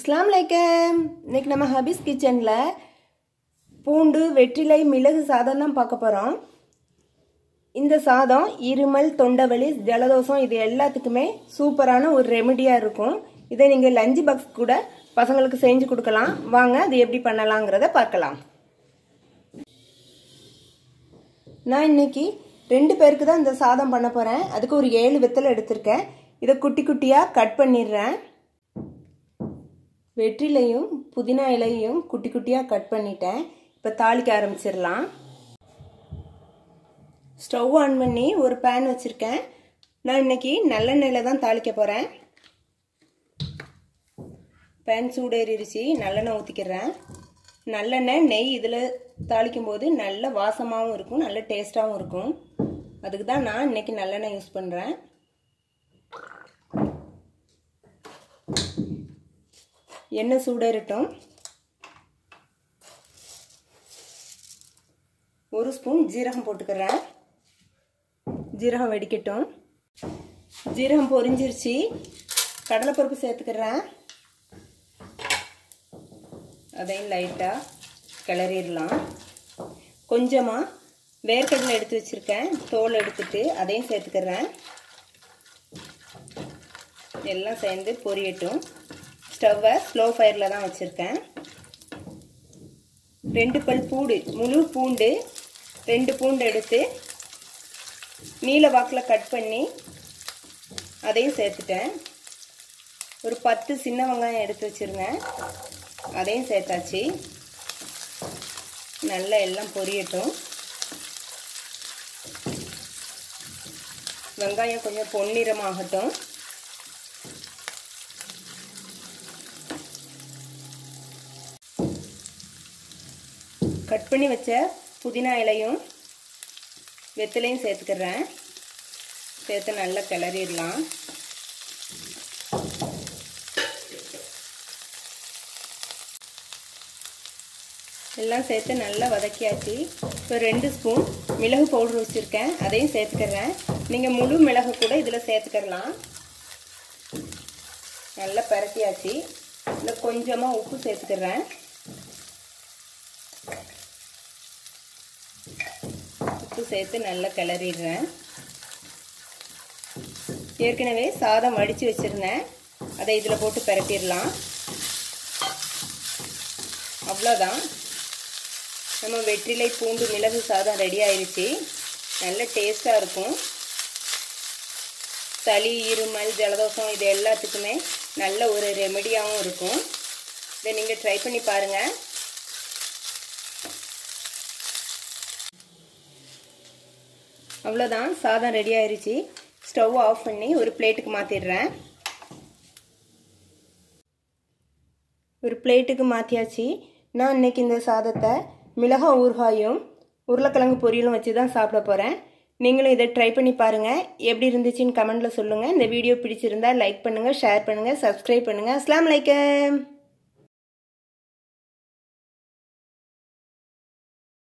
अस्सलामुअलैकुम। இன்னைக்கு நம்ம ஹபீஸ் கிச்சன்ல பூண்டு வெற்றிலை மிளகு சாதம் தான் பார்க்க போறோம். இந்த சாதம் இருமல் தொண்டைவலி ஜலதோஷம் இது எல்லாத்துக்குமே சூப்பரான ஒரு ரெமெடியா இருக்கும். இதை நீங்க லஞ்ச் பாக்ஸ் கூட பசங்களுக்கு செஞ்சு கொடுக்கலாம். வாங்க அது எப்படி பண்ணலாம்ங்கறத பார்க்கலாம். நான் இன்னைக்கு 2 பேருக்கு தான் இந்த சாதம் பண்ண போறேன். அதுக்கு ஒரு 7 வெத்தலை எடுத்துர்க்கேன். இத குட்டி குட்டியா கட் பண்ணிடுறேன். வெற்றிலையும் புதினா இலையும் குட்டி குட்டியா கட் பண்ணிட்டேன். இப்போ தாளிக்க ஆரம்பிச்சிடலாம். ஸ்டவ் ஆன் பண்ணி ஒரு பேன் வச்சிருக்கேன். நான் இன்னைக்கு நல்லெண்ணெயில தான் தாளிக்க போறேன். பேன் சூடேறிடுச்சு. நல்லெண்ணெய் ஊற்றிக்கிறேன். நல்லெண்ணெய் நெய் இதில் தாளிக்கும் போது நல்ல வாசமாகவும் இருக்கும், நல்ல டேஸ்டாகவும் இருக்கும். அதுக்கு தான் நான் இன்னைக்கு நல்லெண்ணெய் யூஸ் பண்ணுறேன். எண்ணெய் சூடேறட்டும். 1 ஸ்பூன் ஜீரகம் போட்டுக்கிறேன். ஜீரகம் வெடிக்கட்டும். ஜீரகம் பொரிஞ்சிருச்சு. கடலைப்பருப்பு சேர்த்துக்கிறேன். அதையும் லைட்டாக கிளறிடலாம். கொஞ்சமாக வேர்க்கடலை எடுத்து வச்சுருக்கேன். தோல் எடுத்துட்டு அதையும் சேர்த்துக்கிறேன். எல்லாம் சேர்ந்து பொரியட்டும். ஸ்டவ்வை ஸ்லோ ஃபயரில் தான் வச்சுருக்கேன். 2 பல் பூண்டு, முழு பூண்டு 2 பூண்டு எடுத்து நீல வாக்கில் கட் பண்ணி அதையும் சேர்த்துட்டேன். ஒரு 10 சின்ன வெங்காயம் எடுத்து வச்சுருங்க. அதையும் சேர்த்தாச்சு. நல்லா எல்லாம் பொரியட்டும். வெங்காயம் கொஞ்சம் பொன்னிறமாகட்டும். கட் பண்ணி வச்ச புதினா இலையும் வெத்தலையும் சேர்த்துக்கிறேன். சேர்த்து நல்லா கிளறிடலாம். எல்லாம் சேர்த்து நல்லா வதக்கியாச்சு. இப்போ 2 ஸ்பூன் மிளகு பவுடர் வச்சுருக்கேன். அதையும் சேர்த்துக்கிறேன். நீங்கள் முழு மிளகு கூட இதில் சேர்த்துக்கலாம். நல்லா பரட்டியாச்சு. இதில் கொஞ்சமாக உப்பு சேர்த்துக்கிறேன். உப்பு சேர்த்து நல்லா கிளறிடுறேன். ஏற்கனவே சாதம் வடித்து வச்சுருந்தேன். அதை இதில் போட்டு பரட்டிடலாம். அவ்வளோதான். நம்ம வெற்றிலை பூண்டு மிளகு சாதம் ரெடி ஆயிடுச்சு. நல்ல டேஸ்ட்டாக இருக்கும். சளி இருமல் ஜலதோஷம் இது எல்லாத்துக்குமே நல்ல ஒரு ரெமெடியாகவும் இருக்கும். இதை நீங்கள் ட்ரை பண்ணி பாருங்கள். அவ்வளோதான். சாதம் ரெடி ஆயிடுச்சு. ஸ்டவ் ஆஃப் பண்ணி ஒரு பிளேட்டுக்கு மாற்றிடுறேன். ஒரு பிளேட்டுக்கு மாற்றியாச்சு. நான் இன்னைக்கு இந்த சாதத்தை மிளகாய் ஊறுகாயும் உருளைக்கிழங்கு பொரியலும் வச்சு தான் சாப்பிட போகிறேன். நீங்களும் இதை ட்ரை பண்ணி பாருங்கள். எப்படி இருந்துச்சுன்னு கமெண்ட்டில் சொல்லுங்கள். இந்த வீடியோ பிடிச்சிருந்தா லைக் பண்ணுங்கள், ஷேர் பண்ணுங்கள், சப்ஸ்கிரைப் பண்ணுங்கள். அஸ்ஸலாமு அலைக்கும்.